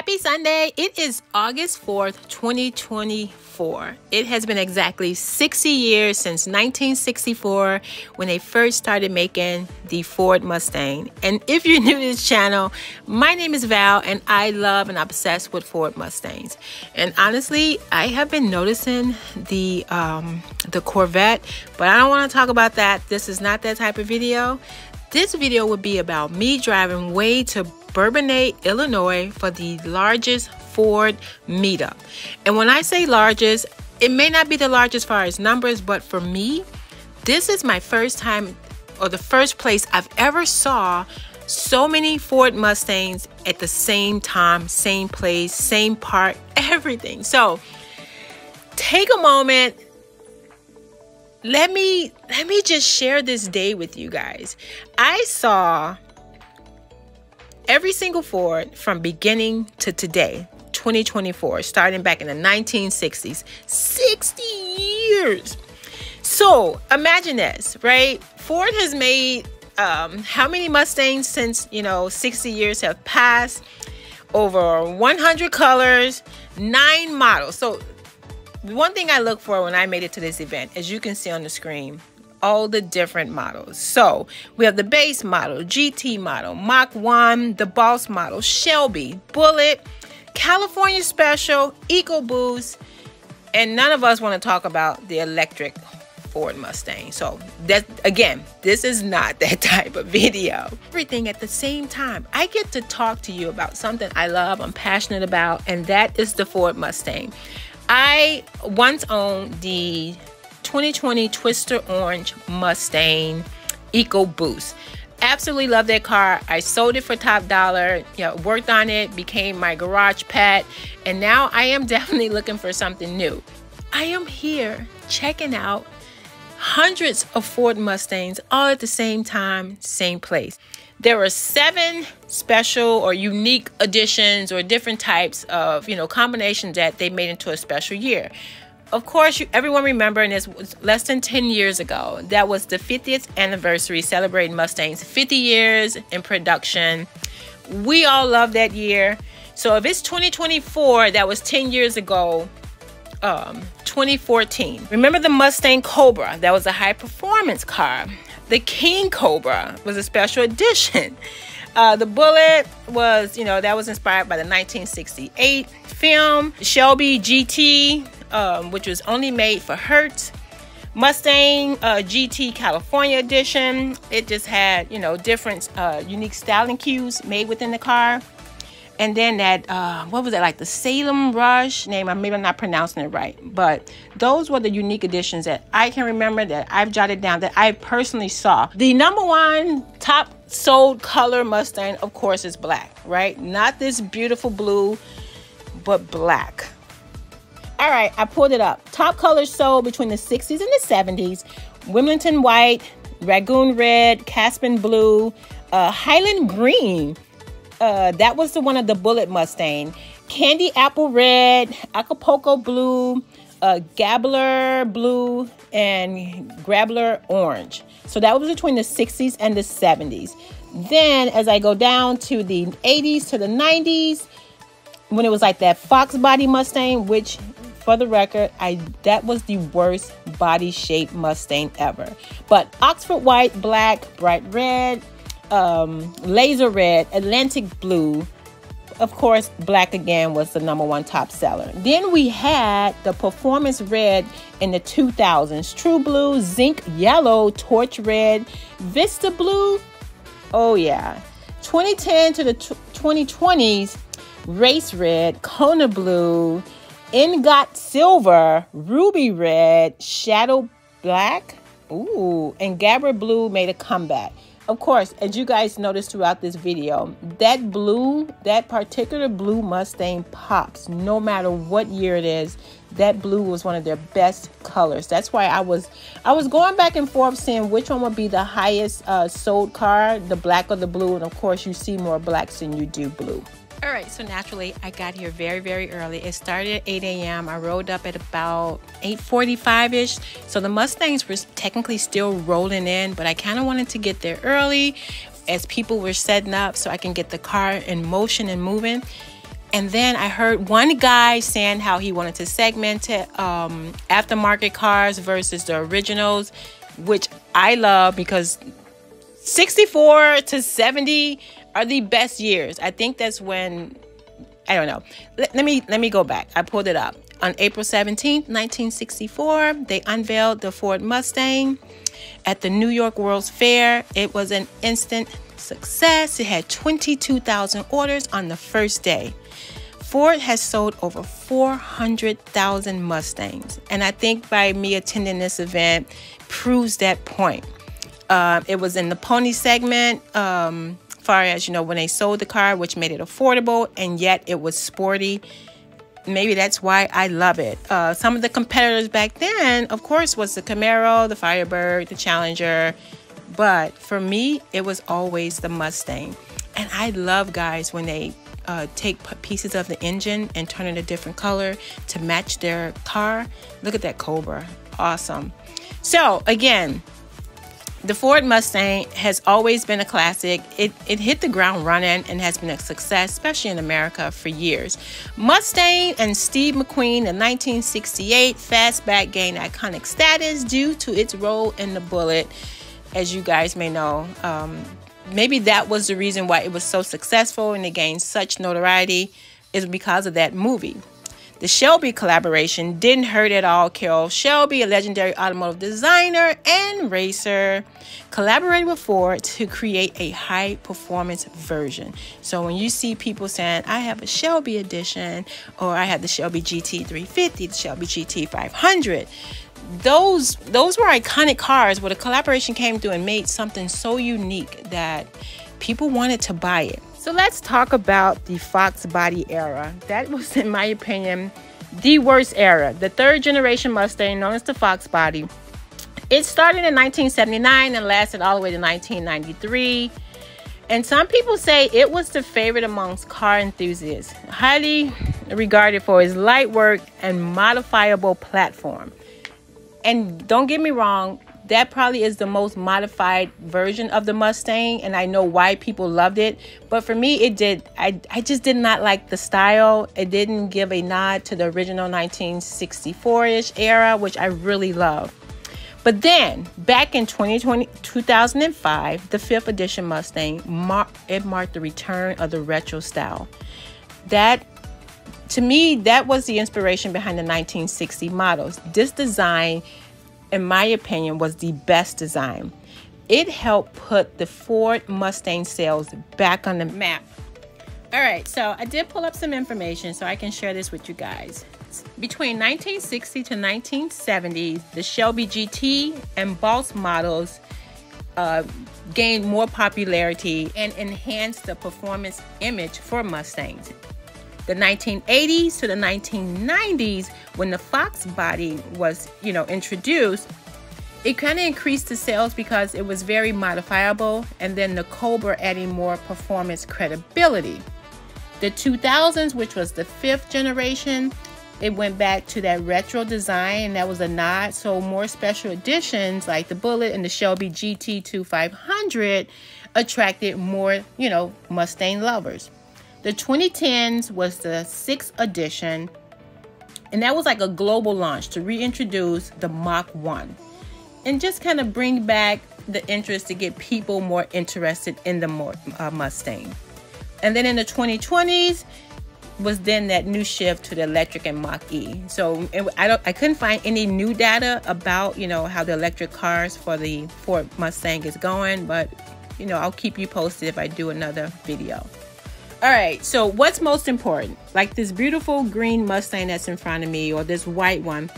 Happy Sunday. It is August 4th, 2024. It has been exactly 60 years since 1964 when they first started making the Ford Mustang. And if you're new to this channel, my name is Val and I love and obsessed with Ford Mustangs. And honestly, I have been noticing the Corvette, but I don't want to talk about that. This is not that type of video. This video would be about me driving way to Bourbonnais, Illinois for the largest Ford Meetup. And when I say largest, it may not be the largest as far as numbers, but for me, this is my first time or the first place I've ever saw so many Ford Mustangs at the same time, same place, same part, everything. So take a moment. Let me just share this day with you guys. I saw every single Ford from beginning to today, 2024, starting back in the 1960s. 60 years. So imagine this, right? Ford has made how many Mustangs since, 60 years have passed? Over 100 colors, 9 models. So one thing I look for when I made it to this event, as you can see on the screen, all the different models. So we have the base model, GT model, Mach 1, the Boss model, Shelby, Bullet, California Special, EcoBoost, and none of us want to talk about the electric Ford Mustang. So that, again, this is not that type of video. Everything at the same time. I get to talk to you about something I love, I'm passionate about, and that is the Ford Mustang. I once owned the 2020 Twister Orange Mustang EcoBoost. Absolutely love that car. I sold it for top dollar, worked on it, became my garage pet, and now I am definitely looking for something new. I am here checking out hundreds of Ford Mustangs all at the same time, same place. There are 7 special or unique editions or different types of, combinations that they made into a special year. Of course, everyone remember, and this was less than 10 years ago, that was the 50th anniversary celebrating Mustang's 50 years in production. We all love that year. So if it's 2024, that was 10 years ago, 2014. Remember the Mustang Cobra? That was a high performance car. The King Cobra was a special edition. The Bullet was, that was inspired by the 1968 film. Shelby GT, which was only made for Hertz. Mustang GT California edition. It just had, different unique styling cues made within the car. And then that, what was it, like the Salem Rush name? Maybe I'm not pronouncing it right. But those were the unique editions that I can remember, that I've jotted down, that I personally saw. The #1 top sold color Mustang, of course, is black, right? Not this beautiful blue, but black. All right, I pulled it up. Top colors sold between the 60s and the 70s. Wilmington white, Ragoon red, Caspian blue, Highland green. That was the one of the Bullet Mustang. Candy apple red, Acapulco blue, Gabler blue, and Grabler orange. So that was between the 60s and the 70s. Then as I go down to the 80s to the 90s, when it was like that Fox body Mustang, which for the record, that was the worst body shaped Mustang ever. But Oxford white, black, bright red, laser red, Atlantic blue, of course black again was the #1 top seller. Then we had the performance red in the 2000s, true blue, zinc yellow, torch red, vista blue, oh yeah, 2010 to the 2020s, race red, Kona blue, ingot silver, ruby red, shadow black, ooh, and Gabber blue made a comeback. Of course, as you guys noticed throughout this video, that particular blue Mustang pops no matter what year it is. That blue was one of their best colors. That's why I was going back and forth seeing which one would be the highest sold car, the black or the blue. And of course, you see more blacks than you do blue. All right, so naturally, I got here very, very early. It started at 8 a.m. I rolled up at about 8:45-ish. So the Mustangs were technically still rolling in, but I kind of wanted to get there early as people were setting up so I can get the car in motion and moving. And then I heard one guy saying how he wanted to segment it, aftermarket cars versus the originals, which I love because 64 to 70 are the best years. I think that's when, I don't know. Let me go back. I pulled it up. On April 17th, 1964, they unveiled the Ford Mustang at the New York World's Fair. It was an instant success. It had 22,000 orders on the first day. Ford has sold over 400,000 Mustangs. And I think by me attending this event proves that point. It was in the pony segment, far as, you know, when they sold the car, which made it affordable, and yet it was sporty. Maybe that's why I love it. Some of the competitors back then, of course, was the Camaro, the Firebird, the Challenger. But for me, it was always the Mustang. And I love guys when they take pieces of the engine and turn it a different color to match their car. Look at that Cobra. Awesome. So again, the Ford Mustang has always been a classic. It hit the ground running and has been a success, especially in America, for years. Mustang and Steve McQueen in 1968 fastback gained iconic status due to its role in the Bullitt, as you guys may know. Maybe that was the reason why it was so successful and it gained such notoriety, is because of that movie. The Shelby collaboration didn't hurt at all. Carroll Shelby, a legendary automotive designer and racer, collaborated with Ford to create a high-performance version. So when you see people saying, I have a Shelby edition, or I have the Shelby GT350, the Shelby GT500, those were iconic cars where the collaboration came through and made something so unique that people wanted to buy it. So let's talk about the Fox body era. That was, in my opinion, the worst era. The third generation Mustang, known as the Fox body. It started in 1979 and lasted all the way to 1993. And some people say it was the favorite amongst car enthusiasts, highly regarded for its light work and modifiable platform. And don't get me wrong, that probably is the most modified version of the Mustang, and I know why people loved it. But for me, it did. I just did not like the style. It didn't give a nod to the original 1964-ish era, which I really love. But then, back in 2005, the 5th edition Mustang, it marked the return of the retro style. That, to me, that was the inspiration behind the 1960 models. This design, in my opinion, was the best design. It helped put the Ford Mustang sales back on the map. All right, so I did pull up some information so I can share this with you guys. Between 1960 to 1970, the Shelby GT and Boss models gained more popularity and enhanced the performance image for Mustangs. The 1980s to the 1990s, when the Fox body was, introduced, it kind of increased the sales because it was very modifiable, and then the Cobra adding more performance credibility. The 2000s, which was the 5th generation, it went back to that retro design, and that was a nod. So more special editions like the Bullitt and the Shelby GT2500 attracted more, Mustang lovers. The 2010s was the 6th edition, and that was like a global launch to reintroduce the Mach-E and just kind of bring back the interest to get people more interested in the Mustang. And then in the 2020s was then that new shift to the electric and Mach-E. So I couldn't find any new data about, how the electric cars for the Ford Mustang is going, but, I'll keep you posted if I do another video. All right, so what's most important? Like this beautiful green Mustang that's in front of me, or this white one,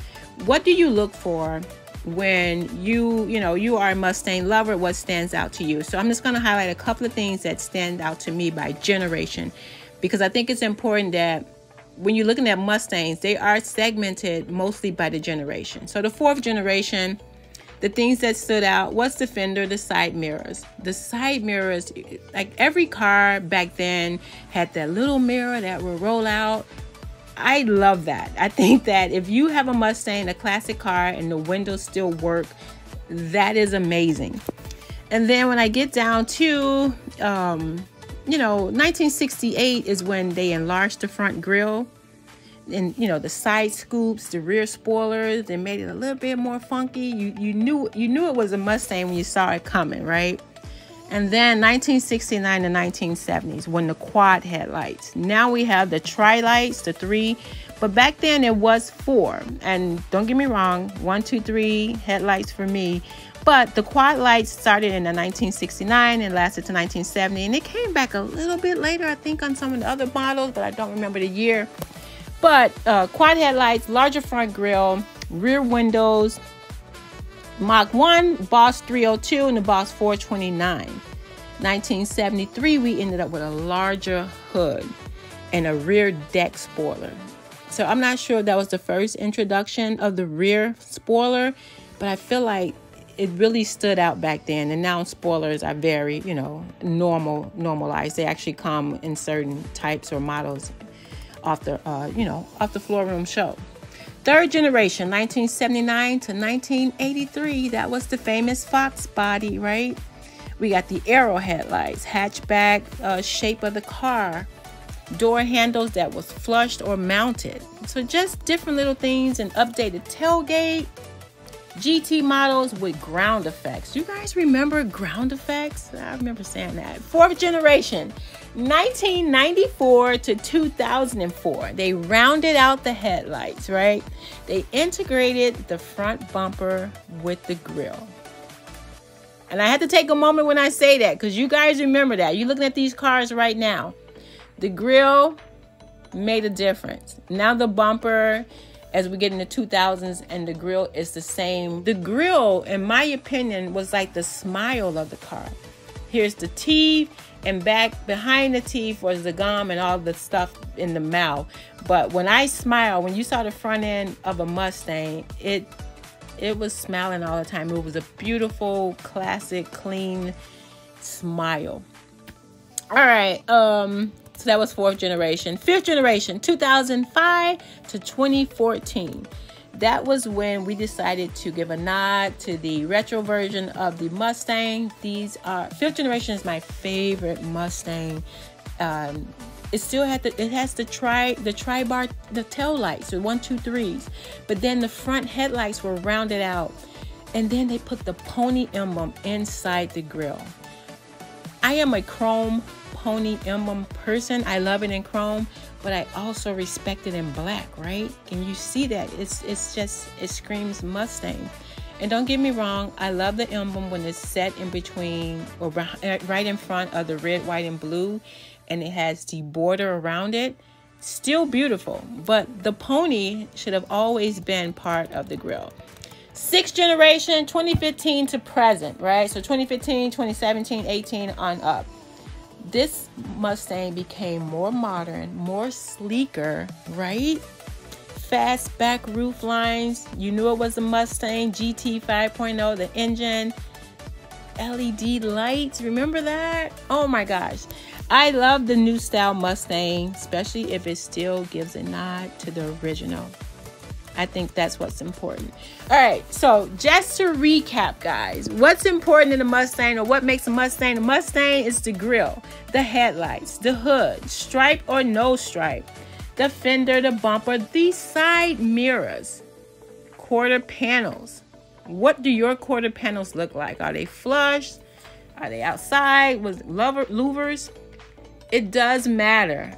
what do you look for when you are a Mustang lover? What stands out to you? So I'm just going to highlight a couple of things that stand out to me by generation, because I think it's important that when you're looking at Mustangs, they are segmented mostly by the generation. So the 4th generation, the things that stood out was the fender, the side mirrors. The side mirrors, like every car back then had that little mirror that would roll out. I love that. I think that if you have a Mustang, a classic car, and the windows still work, that is amazing. And then when I get down to you know, 1968 is when they enlarged the front grille. And, you know, the side scoops, the rear spoilers, they made it a little bit more funky. You knew it was a Mustang when you saw it coming, right? And then 1969 to 1970s, when the quad headlights. Now we have the tri-lights, the 3, but back then it was 4. And don't get me wrong, 1, 2, 3 headlights for me. But the quad lights started in the 1969 and lasted to 1970. And it came back a little bit later, I think, on some of the other models, but I don't remember the year. But quad headlights, larger front grille, rear windows, Mach 1, Boss 302, and the Boss 429. 1973, we ended up with a larger hood and a rear deck spoiler. So I'm not sure if that was the first introduction of the rear spoiler, but I feel like it really stood out back then. And now spoilers are very, you know, normalized. They actually come in certain types or models off the off the floor room show. Third generation, 1979 to 1983. That was the famous Fox body, right? We got the arrow headlights, hatchback shape of the car, door handles that was flushed or mounted. So just different little things, and updated tailgate, GT models with ground effects. You guys remember ground effects? I remember saying that. Fourth generation, 1994 to 2004. They rounded out the headlights, right? They integrated the front bumper with the grille. And I had to take a moment when I say that, because you guys remember that. You're looking at these cars right now. The grille made a difference. Now the bumper, as we get in the 2000s, and the grille is the same. The grille, in my opinion, was like the smile of the car. Here's the teeth, and back behind the teeth was the gum and all the stuff in the mouth. But when I smile, when you saw the front end of a Mustang, it was smiling all the time. It was a beautiful, classic, clean smile. All right, so that was fourth generation. Fifth generation, 2005 to 2014. That was when we decided to give a nod to the retro version of the Mustang. Fifth generation is my favorite Mustang. It still had it has the tri-bar, the tail lights, the 1, 2, 3s. But then the front headlights were rounded out. And then they put the pony emblem inside the grille. I am a chrome pony emblem person. I love it in chrome, but I also respect it in black, right? Can you see that? It screams Mustang. And don't get me wrong, I love the emblem when it's set in between or right in front of the red, white, and blue, and it has the border around it. Still beautiful, but the pony should have always been part of the grille. Sixth generation, 2015 to present, right? So 2015, 2017, 18 on up. This Mustang became more modern, more sleeker, right? Fast back roof lines. You knew it was a Mustang GT 5.0, the engine, LED lights. Remember that? Oh my gosh. I love the new style Mustang, especially if it still gives a nod to the original. I think that's what's important. All right, so just to recap, guys, what's important in a Mustang, or what makes a Mustang? A Mustang is the grille, the headlights, the hood, stripe or no stripe, the fender, the bumper, the side mirrors, quarter panels. What do your quarter panels look like? Are they flush? Are they outside with louvers? It does matter.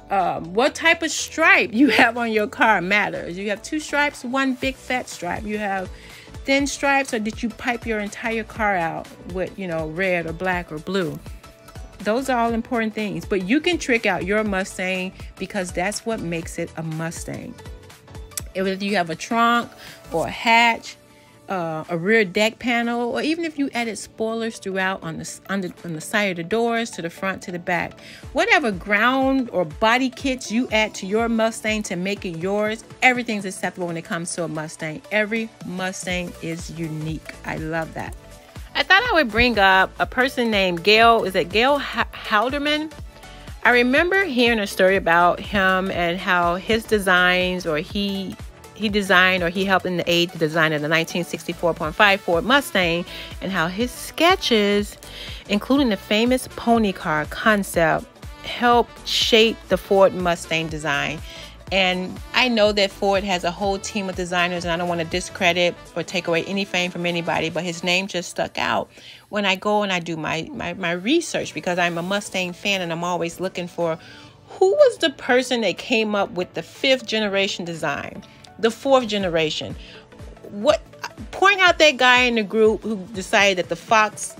What type of stripe you have on your car matters. You have 2 stripes, 1 big fat stripe. You have thin stripes, or did you pipe your entire car out with, you know, red or black or blue? Those are all important things. But you can trick out your Mustang, because that's what makes it a Mustang. If you have a trunk or a hatch, a rear deck panel, or even if you added spoilers throughout on the side of the doors, to the front, to the back, whatever ground or body kits you add to your Mustang to make it yours, everything's acceptable when it comes to a Mustang. Every Mustang is unique. I love that. I thought I would bring up a person named Gale. Is it Gale Halderman? I remember hearing a story about him and how his designs, or he designed, or he helped in the aid to design of the 1964.5 Ford Mustang, and how his sketches, including the famous pony car concept helped shape the Ford Mustang design. And I know that Ford has a whole team of designers, and I don't want to discredit or take away any fame from anybody, but his name just stuck out when I go and I do my research, because I'm a Mustang fan and I'm always looking for who was the person that came up with the 5th generation design, the 4th generation. Point out that guy in the group who decided that the Fox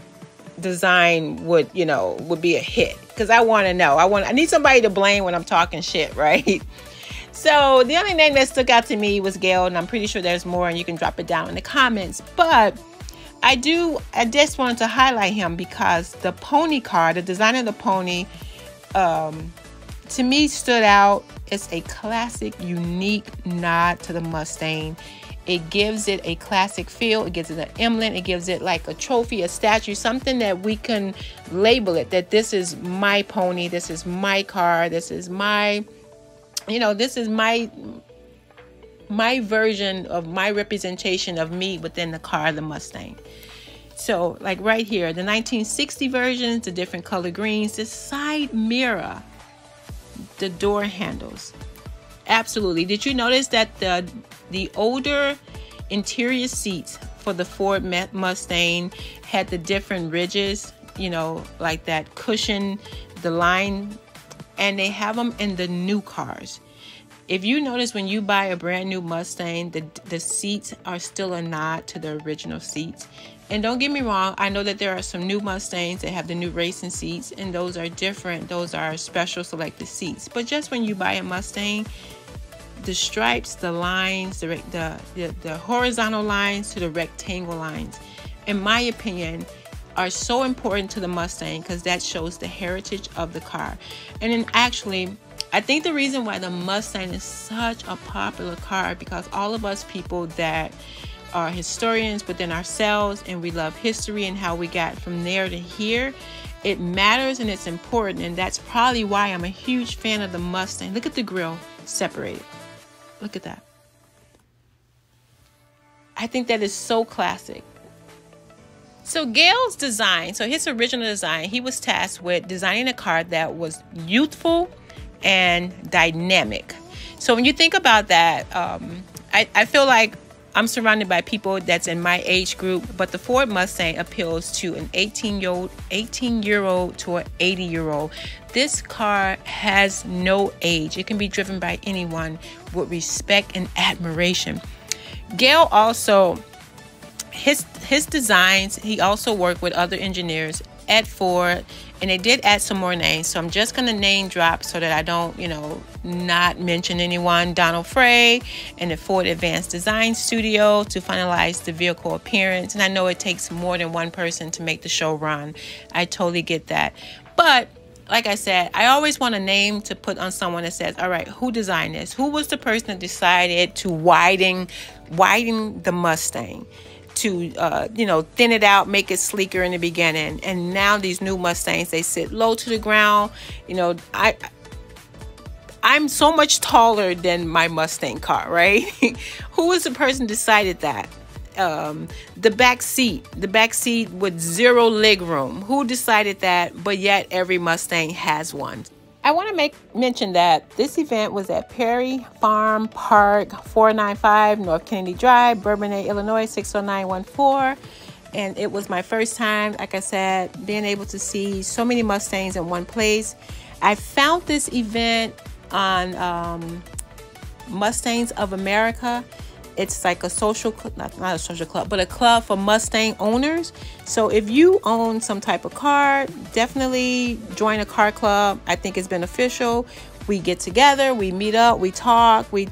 design would be a hit, because I want to know. I need somebody to blame when I'm talking shit, right? So the only name that stuck out to me was Gale, and I'm pretty sure there's more, and you can drop it down in the comments. But I just wanted to highlight him because the pony car, the design of the pony, to me stood out. It's a classic, unique nod to the Mustang. It gives it a classic feel. It gives it an emblem. It gives it like a trophy, a statue, something that we can label it, that this is my pony, this is my car, this is my, this is my version of my representation of me within the car, the Mustang. So like right here, the 1960 versions, the different color greens, the side mirror, the door handles. Absolutely. Did you notice that the older interior seats for the Ford Mustang had the different ridges, like that cushion, the line, and they have them in the new cars. If you notice, when you buy a brand new Mustang, the seats are still a nod to the original seats. And don't get me wrong, I know that there are some new Mustangs that have the new racing seats, and those are different. Those are special selected seats. But just when you buy a Mustang, the stripes, the lines, the horizontal lines to the rectangle lines, in my opinion, are so important to the Mustang, because that shows the heritage of the car. And then actually, I think the reason why the Mustang is such a popular car, because all of us people that are historians within ourselves, and we love history and how we got from there to here, it matters and it's important. And that's probably why I'm a huge fan of the Mustang. Look at the grille separated. Look at that. I think that is so classic. So Gale's design, so his original design, he was tasked with designing a car that was youthful and dynamic. So when you think about that, I feel like I'm surrounded by people that's in my age group, but the Ford Mustang appeals to an 18-year-old to an 80-year-old. This car has no age. It can be driven by anyone with respect and admiration. Gale also, his designs, he also worked with other engineers at Ford, and they did add some more names. So I'm just going to name drop so that I don't, not mention anyone. Donald Frey and the Ford Advanced Design Studio to finalize the vehicle appearance. And I know it takes more than one person to make the show run. I totally get that. But like I said, I always want a name to put on someone that says, all right, who designed this? Who was the person that decided to widen the Mustang? To thin it out, make it sleeker in the beginning. And now these new Mustangs, they sit low to the ground. I'm so much taller than my Mustang car, right? Who was the person decided that? The back seat with 0 leg room. Who decided that? But yet every Mustang has one. I want to mention that this event was at Perry Farm Park, 495 North Kennedy Drive, Bourbonnais, Illinois, 60914. And it was my first time, like I said, being able to see so many Mustangs in one place. I found this event on Mustangs of America. It's like a social, not a social club, but a club for Mustang owners. So if you own some type of car, definitely join a car club. I think it's beneficial. We get together, we meet up, we talk, we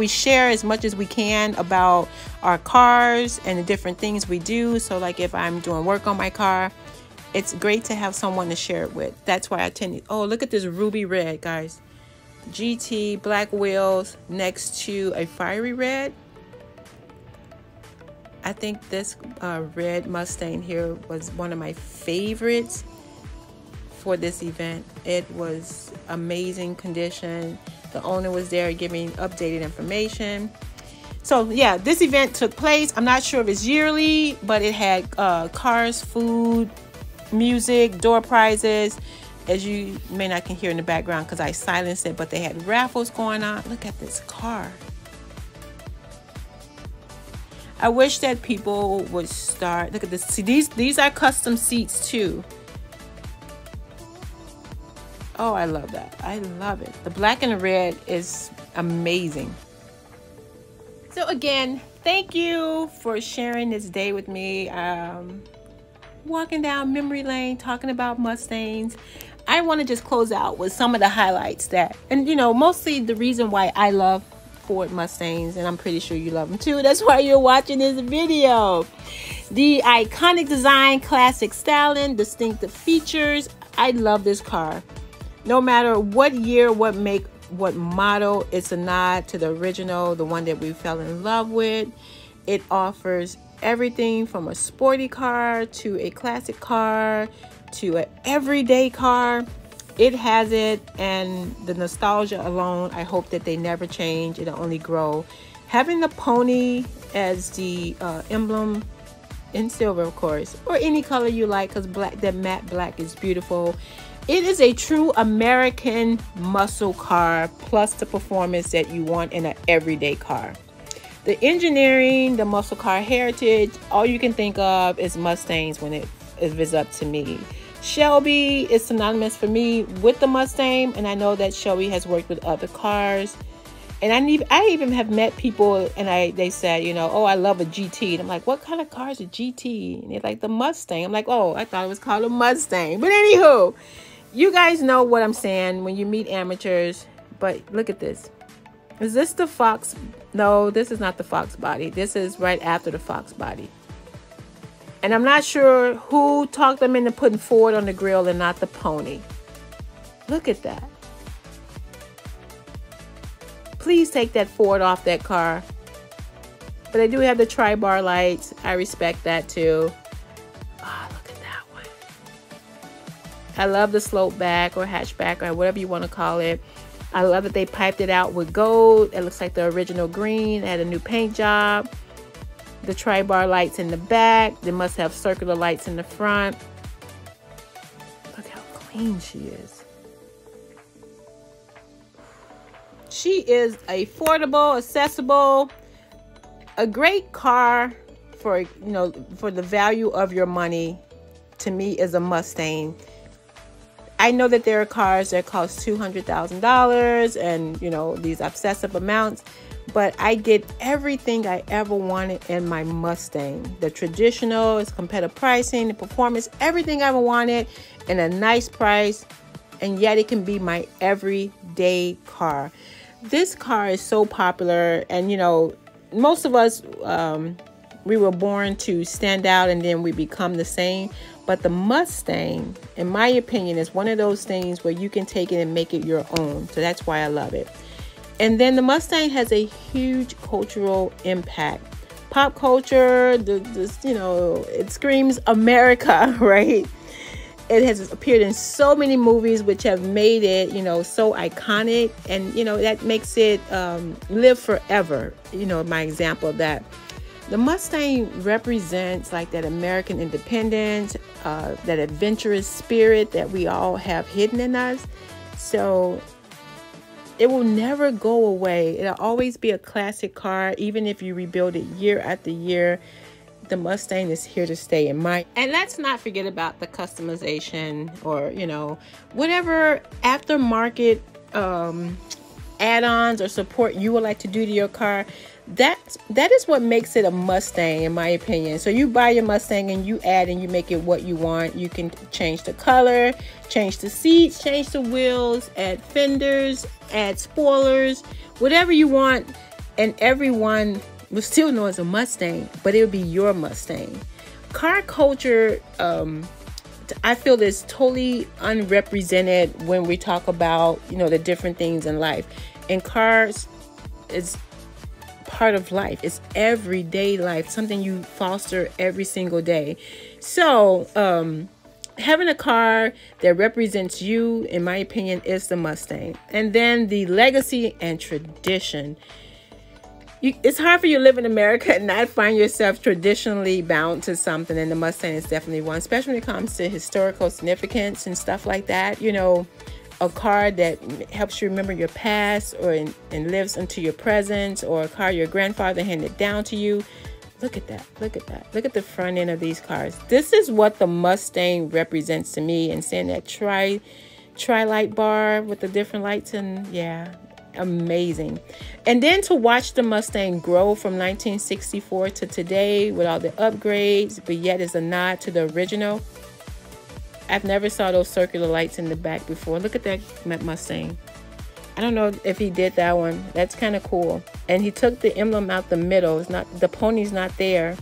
share as much as we can about our cars and the different things we do. So like if I'm doing work on my car, it's great to have someone to share it with. That's why I tend to, oh, look at this ruby red, guys. GT black wheels next to a fiery red. I think this red Mustang here was one of my favorites for this event. It was amazing condition. The owner was there giving updated information. So yeah, this event took place. I'm not sure if it's yearly, but it had cars, food, music, door prizes. as you may not can hear in the background because I silenced it, but they had raffles going on. Look at this car. I wish that people would start. Look at this. See, these are custom seats too. Oh, I love that. I love it. The black and the red is amazing. So again, thank you for sharing this day with me. Walking down memory lane, talking about Mustangs. I want to just close out with some of the highlights that, and you know, mostly the reason why I love Ford Mustangs, and I'm pretty sure you love them too. That's why you're watching this video. The iconic design, classic styling, distinctive features. I love this car. No matter what year, what make, what model, it's a nod to the original, the one that we fell in love with. It offers everything from a sporty car to a classic car to an everyday car. It has it, and the nostalgia alone, I hope that they never change. It'll only grow. Having the pony as the emblem in silver, of course, or any color you like, because black, that matte black is beautiful. It is a true American muscle car, plus the performance that you want in an everyday car. The engineering, the muscle car heritage, all you can think of is Mustangs when it is up to me. Shelby is synonymous for me with the Mustang, and I know that Shelby has worked with other cars. And I even have met people, and they said, you know, oh, I love a GT. And I'm like, what kind of car is a GT? And they're like, the Mustang. I'm like, oh, I thought it was called a Mustang. But anywho, you guys know what I'm saying when you meet amateurs. But look at this. Is this the Fox? No, this is not the Fox body. This is right after the Fox body. And I'm not sure who talked them into putting Ford on the grill and not the pony. Look at that. Please take that Ford off that car. But they do have the tri-bar lights. I respect that too. Oh, look at that one. I love the slope back or hatchback or whatever you want to call it. I love that they piped it out with gold. It looks like the original green. It had a new paint job. The tri-bar lights in the back. They must have circular lights in the front. Look how clean she is. She is affordable, accessible, a great car for, you know, for the value of your money. To me, is a Mustang. I know that there are cars that cost $200,000 and, you know, these obsessive amounts, but I get everything I ever wanted in my Mustang. The traditional, its competitive pricing, the performance, everything I ever wanted in a nice price, and yet it can be my everyday car. This car is so popular, and, you know, most of us, we were born to stand out and then we become the same. But the Mustang, in my opinion, is one of those things where you can take it and make it your own. So that's why I love it. And then the Mustang has a huge cultural impact. Pop culture, you know, it screams America, right? It has appeared in so many movies which have made it, you know, so iconic. And, you know, that makes it live forever. You know, my example of that. The Mustang represents like that American independence, that adventurous spirit that we all have hidden in us. So it will never go away. It'll always be a classic car, even if you rebuild it year after year. The Mustang is here to stay in my. And let's not forget about the customization, or, you know, whatever aftermarket add-ons or support you would like to do to your car. That is what makes it a Mustang, in my opinion. So you buy your Mustang and you add and you make it what you want. You can change the color, change the seats, change the wheels, add fenders, add spoilers, whatever you want, and everyone will still know it's a Mustang, but it'll be your Mustang. Car culture, I feel, is totally unrepresented when we talk about, you know, the different things in life. And cars is part of life. It's everyday life, something you foster every single day. So having a car that represents you, in my opinion, is the Mustang. And then the legacy and tradition. it's hard for you to live in America and not find yourself traditionally bound to something, and the Mustang is definitely one, especially when it comes to historical significance and stuff like that. You know, a car that helps you remember your past and lives into your present, or a car your grandfather handed down to you. Look at that. Look at that. Look at the front end of these cars. This is what the Mustang represents to me. And seeing that tri-light bar with the different lights, and yeah, amazing. And then to watch the Mustang grow from 1964 to today with all the upgrades, but yet is a nod to the original. I've never saw those circular lights in the back before. Look at that Mustang. I don't know if he did that one. That's kind of cool. And he took the emblem out the middle. It's not, the pony's not there.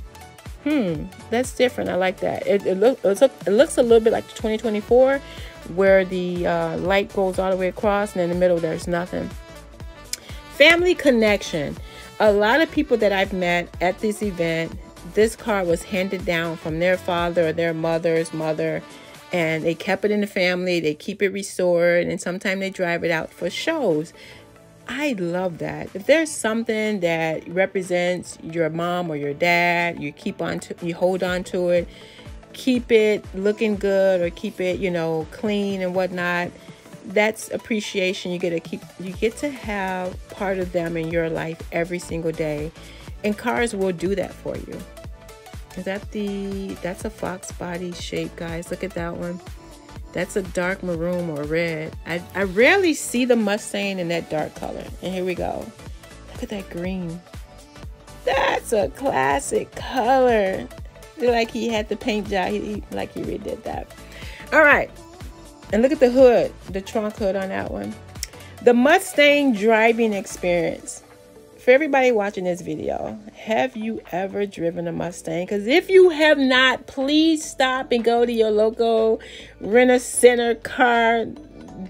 That's different. I like that. It looks a little bit like the 2024, where the light goes all the way across, and in the middle there's nothing. Family connection. A lot of people that I've met at this event, this car was handed down from their father or their mother's mother, and they kept it in the family. They keep it restored, and sometimes they drive it out for shows. I love that. If there's something that represents your mom or your dad, you hold on to it, keep it looking good, or keep it, you know, clean and whatnot. That's appreciation. You get to have part of them in your life every single day, and cars will do that for you. Is that that's a fox body shape, guys. Look at that one. That's a dark maroon or red. I rarely see the Mustang in that dark color. And here we go. Look at that green. That's a classic color. Like he had the paint job. Like he redid that. All right. And look at the hood, the trunk hood on that one. The Mustang driving experience. For everybody watching this video, have you ever driven a Mustang? Because if you have not, please stop and go to your local Rent-A-Center car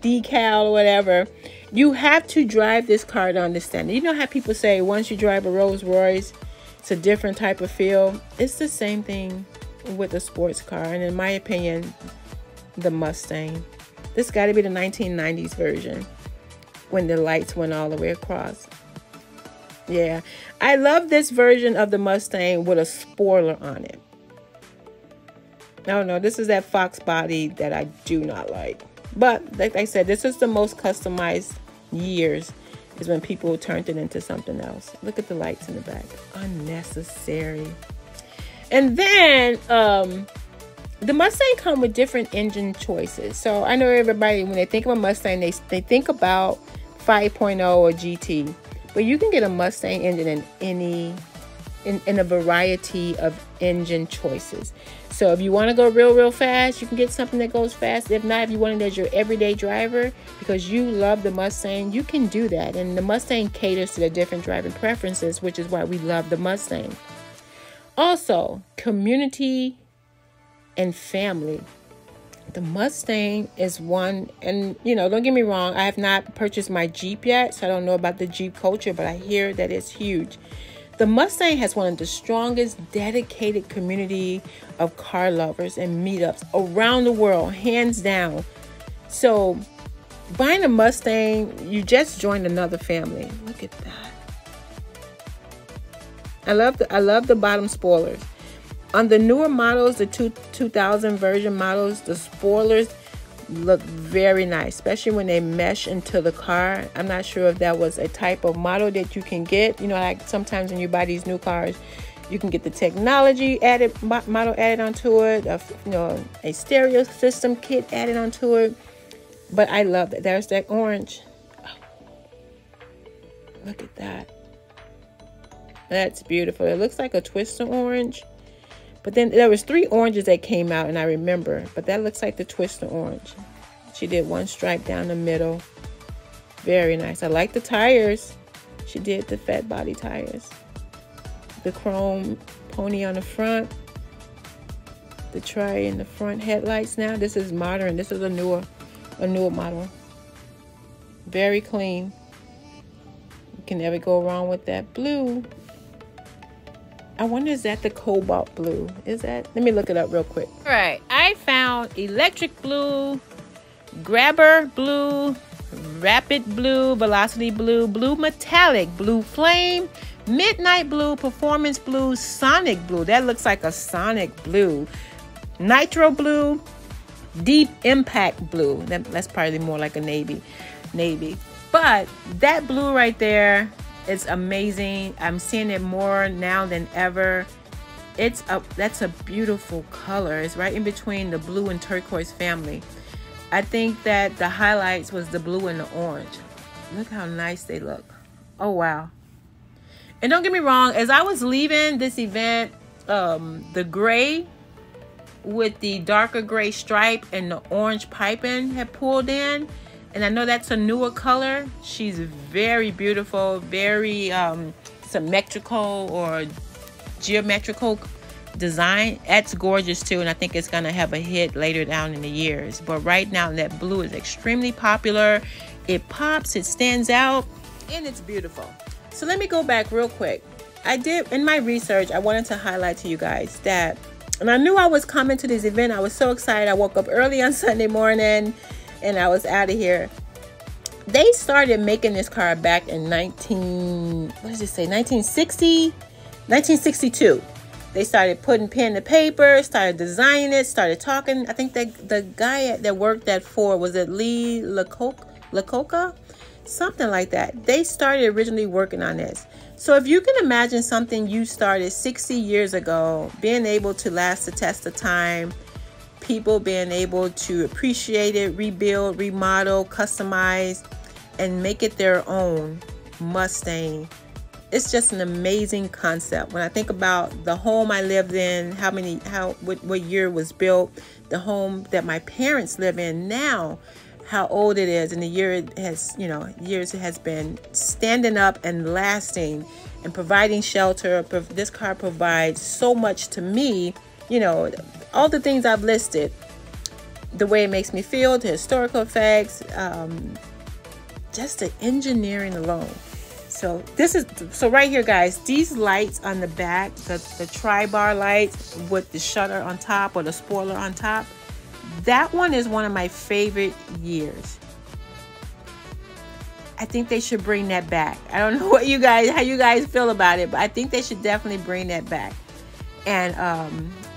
decal or whatever. You have to drive this car to understand it. You know how people say once you drive a Rolls Royce, it's a different type of feel. It's the same thing with a sports car. And in my opinion, the Mustang, this got to be the 1990s version when the lights went all the way across. Yeah, I love this version of the Mustang with a spoiler on it. No, this is that fox body that I do not like. But like I said, this is the most customized years, is when people turned it into something else. Look at the lights in the back. Unnecessary. And then the Mustang come with different engine choices. So I know everybody, when they think of a Mustang, they think about 5.0 or GT. But you can get a Mustang engine in a variety of engine choices. So if you want to go real fast, you can get something that goes fast. If not, if you want it as your everyday driver because you love the Mustang, you can do that. And the Mustang caters to the different driving preferences, which is why we love the Mustang. Also, community and family. The Mustang is one, and you know, don't get me wrong, I have not purchased my Jeep yet, so I don't know about the Jeep culture, but I hear that it's huge. The Mustang has one of the strongest dedicated community of car lovers and meetups around the world, hands down. So buying a Mustang, you just joined another family. Look at that. I love the bottom spoilers. On the newer models, the 2000 version models, the spoilers look very nice, especially when they mesh into the car. I'm not sure if that was a type of model that you can get. You know, like sometimes when you buy these new cars, you can get the technology model added onto it, a stereo system kit added onto it. But I love that. There's that orange. Oh, look at that. That's beautiful. It looks like a twister orange. But then there was 3 oranges that came out, and I remember. But that looks like the twister orange. She did one stripe down the middle. Very nice. I like the tires. She did the fat body tires. The chrome pony on the front. The try in the front headlights now. This is modern. This is a newer model. Very clean. You can never go wrong with that blue. I wonder, is that the cobalt blue? Is that? Let me look it up real quick. All right. I found electric blue, grabber blue, rapid blue, velocity blue, blue metallic, blue flame, midnight blue, performance blue, sonic blue. That looks like a sonic blue. Nitro blue, deep impact blue. That's probably more like a navy. But that blue right there is amazing. I'm seeing it more now than ever. That's a beautiful color. It's right in between the blue and turquoise family. I think that the highlights was the blue and the orange. Look how nice they look. Oh, wow. And don't get me wrong, as I was leaving this event, the gray with the darker gray stripe and the orange piping had pulled in. And I know that's a newer color. She's very beautiful, very symmetrical or geometrical design. That's gorgeous too, and I think it's gonna have a hit later down in the years. But right now that blue is extremely popular. It pops, it stands out, and it's beautiful. So let me go back real quick. I did in my research, I wanted to highlight to you guys that, and I knew I was coming to this event. I was so excited. I woke up early on Sunday morning and I was out of here. They started making this car back in 1962. They started putting pen to paper, started designing it, started talking. I think the guy that worked at Ford, was it Iacocca? Something like that. They started originally working on this. So if you can imagine something you started 60 years ago, being able to last the test of time, people being able to appreciate it, rebuild, remodel, customize, and make it their own Mustang. It's just an amazing concept. When I think about the home I lived in, what year it was built, the home that my parents live in now, how old it is, and the year it has, years it has been standing up and lasting and providing shelter. This car provides so much to me, all the things I've listed, the way it makes me feel, the historical effects, just the engineering alone. So right here, guys, these lights on the back, the tri-bar lights with the shutter on top or the spoiler on top, that one is one of my favorite years. I think they should bring that back. I don't know how you guys feel about it, but I think they should definitely bring that back and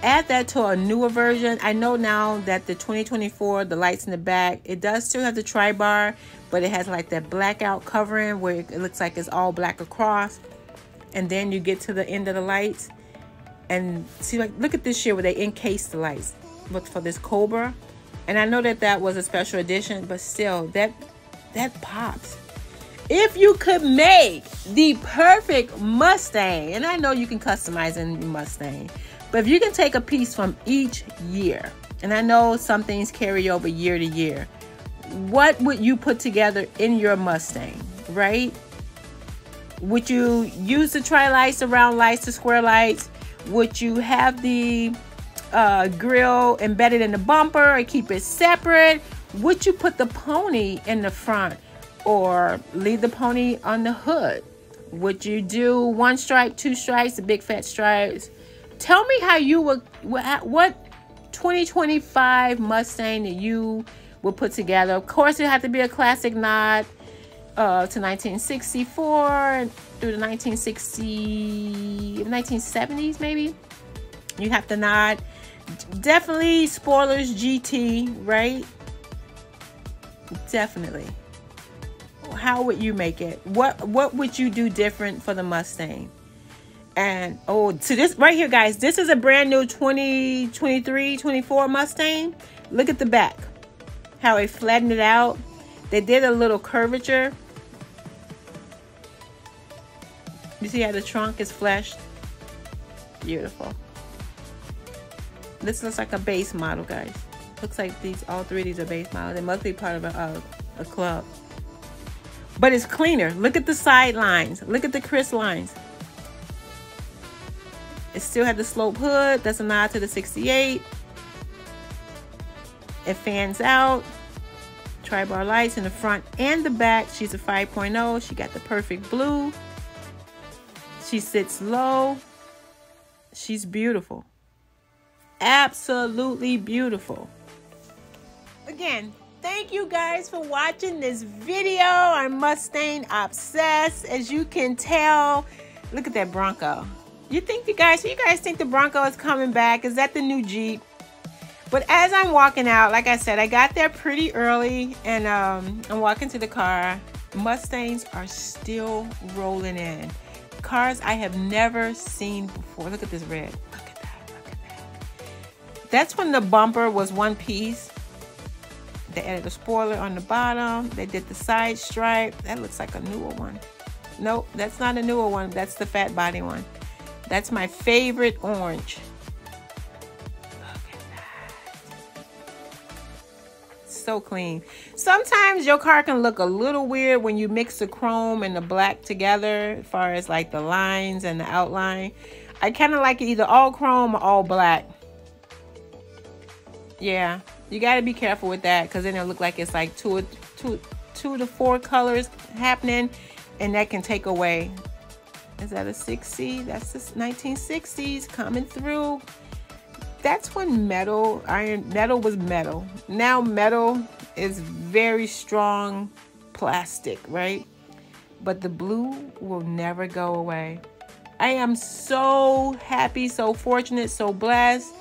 add that to a newer version. I know now that the 2024, the lights in the back, it does still have the tri-bar, but it has like that blackout covering where it looks like it's all black across. And then you get to the end of the lights and see, like, look at this year where they encased the lights. Look for this Cobra. And I know that was a special edition, but still, that pops. If you could make the perfect Mustang, and I know you can customize a Mustang, but if you can take a piece from each year, and I know some things carry over year to year, what would you put together in your Mustang, right? Would you use the tri-lights, the round lights, the square lights? Would you have the grill embedded in the bumper or keep it separate? Would you put the pony in the front or leave the pony on the hood? Would you do one stripe, two stripes, the big fat stripes? Tell me how you would, what 2025 Mustang that you would put together. Of course, it had to be a classic nod to 1964 through the 1970s maybe. You have to nod. Definitely spoilers GT, right? Definitely. How would you make it? What would you do different for the Mustang? And so this right here, guys, this is a brand new 2023-24 Mustang. Look at the back, how it flattened it out. They did a little curvature. You see how the trunk is fleshed? Beautiful. This looks like a base model, guys. Looks like all three of these are base models. They must be part of a club. But it's cleaner. Look at the side lines. Look at the crisp lines. It still had the slope hood. That's a nod to the 68. It fans out. Tri-bar lights in the front and the back. She's a 5.0. She got the perfect blue. She sits low. She's beautiful. Absolutely beautiful. Again, Thank you guys for watching this video. I'm Mustang obsessed. As you can tell, look at that Bronco. You guys think the Bronco is coming back? Is that the new Jeep? But as I'm walking out, like I said, I got there pretty early, and I'm walking to the car. Mustangs are still rolling in. Cars I have never seen before. Look at this red. Look at that. Look at that. That's when the bumper was one piece. They added a spoiler on the bottom. They did the side stripe. That looks like a newer one. Nope, that's not a newer one. That's the fat body one. That's my favorite orange. Look at that. So clean. Sometimes your car can look a little weird when you mix the chrome and the black together, as far as like the lines and the outline. I kind of like it either all chrome or all black. Yeah. You got to be careful with that, because then it'll look like it's like two to four colors happening, and that can take away. Is that a 60? That's the 1960s coming through. That's when metal was metal. Now metal is very strong plastic, right? But the blue will never go away. I am so happy, so fortunate, so blessed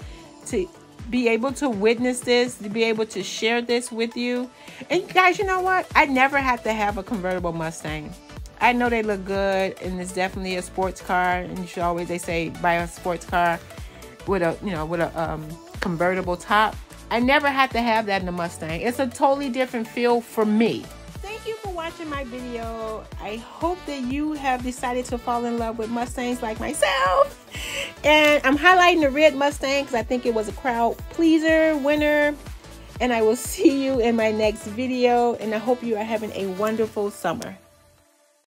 to be able to witness this, to be able to share this with you. And guys, you know what? I never have to have a convertible Mustang. I know they look good, and it's definitely a sports car. And you should always, they say, buy a sports car with a convertible top. I never have to have that in a Mustang. It's a totally different feel for me. Thank you for watching my video. I hope that you have decided to fall in love with Mustangs like myself. And I'm highlighting the red Mustang because I think it was a crowd pleaser winner. And I will see you in my next video. And I hope you are having a wonderful summer.